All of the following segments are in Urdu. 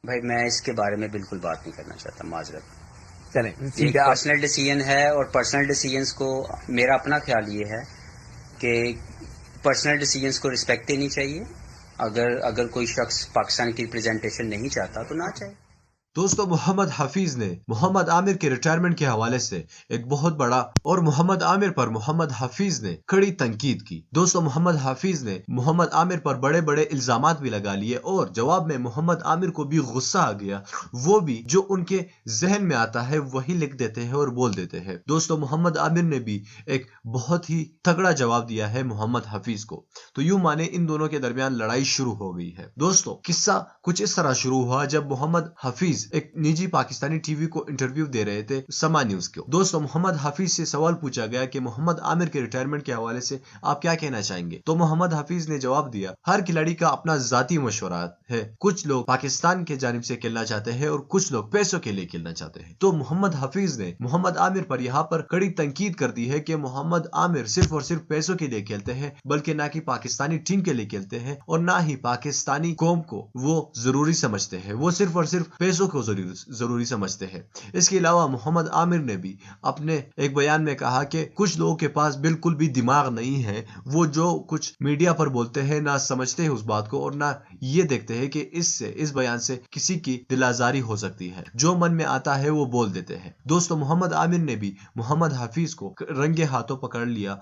بھائی میں اس کے بارے میں بالکل بات نہیں کرنا چاہتا، معذرت. چلیں یہ ٹھیک ایک ہے. پرسنل ڈیسیژن ہے، اور پرسنل ڈیسیژنس کو میرا اپنا خیال یہ ہے کہ پرسنل ڈیسیژنس کو رسپیکٹ دینی چاہیے. اگر کوئی شخص پاکستان کی ریپرزینٹیشن نہیں چاہتا تو نہ چاہے. دوستو محمد حفیظ نے محمد عامر کے ریٹائرمنٹ کے حوالے سے ایک بہت بڑا اور محمد عامر پر محمد حفیظ نے کڑی تنقید کی. دوستو محمد حفیظ نے محمد عامر پر بڑے بڑے الزامات بھی لگا لیے، اور جواب میں محمد عامر کو بھی غصہ آ گیا. وہ بھی جو ان کے ذہن میں آتا ہے وہی لکھ دیتے ہیں اور بول دیتے ہیں. دوستو محمد عامر نے بھی ایک بہت ہی تگڑا جواب دیا ہے محمد حفیظ کو. تو یوں مانے ان دونوں کے درمیان لڑائی شروع ہو گئی ہے. دوستو قصہ کچھ اس طرح شروع ہوا جب محمد حفیظ ایک نجی پاکستانی ٹی وی کو انٹرویو دے رہے تھے، سما نیوز کو. دوستو محمد حفیظ سے سوال پوچھا گیا کہ محمد عامر کے ریٹائرمنٹ کے حوالے سے آپ کیا کہنا چاہیں گے. تو محمد حفیظ نے جواب دیا، ہر کھلاڑی کا اپنا ذاتی مشورہ ہے. کچھ لوگ پاکستان کے جانب سے کھیلنا چاہتے ہیں اور کچھ لوگ پیسوں کے لیے کھیلنا چاہتے ہیں. تو محمد حفیظ نے محمد عامر پر یہاں پر کڑی تنقید کر دی ہے کہ محمد عامر صرف اور صرف پیسوں کے لیے کھیلتے ہیں، بلکہ نہ کہ پاکستانی ٹیم کے لیے کھیلتے ہیں، اور نہ ہی پاکستانی قوم کو وہ ضروری سمجھتے ہیں. وہ صرف اور صرف پیسوں کو ضروری سمجھتے ہیں. اس کے علاوہ محمد عامر نے بھی اپنے ایک بیان میں کہا کہ کچھ لوگوں کے پاس بالکل بھی دماغ نہیں ہے، وہ جو کچھ میڈیا پر بولتے ہیں نہ سمجھتے ہیں اس بات کو، اور نہ یہ دیکھتے ہیں کہ اس بیان سے کسی کی دل آزاری ہو سکتی ہے. جو من میں آتا ہے وہ بول دیتے ہیں. دوستو محمد عامر نے بھی محمد حفیظ کو رنگے ہاتھوں پکڑ لیا،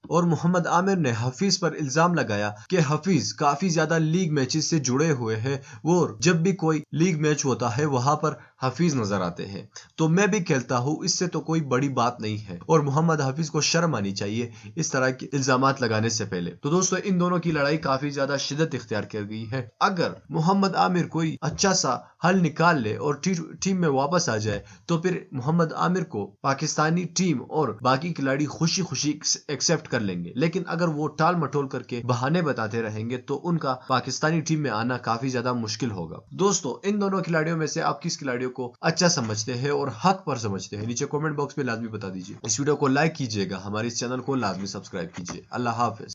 اور محمد عامر نے حفیظ پر الزام لگایا کہ حفیظ کافی زیادہ لیگ میچز سے جڑے ہوئے ہیں، اور جب بھی کوئی لیگ میچ ہوتا ہے وہاں پر حفیظ نظر آتے ہیں. تو میں بھی کھیلتا ہوں، اس سے تو کوئی بڑی بات نہیں ہے، اور محمد حفیظ کو شرم آنی چاہیے اس طرح کے الزامات لگانے سے پہلے. تو دوستو ان دونوں کی لڑائی کافی زیادہ شدت اختیار کر گئی ہے. اگر محمد عامر کوئی اچھا سا حل نکال لے اور ٹیم میں واپس آ جائے تو پھر محمد عامر کو پاکستانی ٹیم اور باقی کھلاڑی خوشی خوشی ایکسپٹ کر لیں گے. لیکن اگر وہ ٹال مٹول کر کے بہانے بتاتے رہیں گے تو ان کا پاکستانی ٹیم میں آنا کافی زیادہ مشکل ہوگا. دوستو ان دونوں کھلاڑیوں میں سے آپ کس کھلاڑیوں کو اچھا سمجھتے ہیں اور حق پر سمجھتے ہیں؟ نیچے کمنٹ باکس میں لازمی بتا دیجیے. اس ویڈیو کو لائک کیجیے گا، ہمارے اس چینل کو لازمی سبسکرائب کیجیے. اللہ حافظ.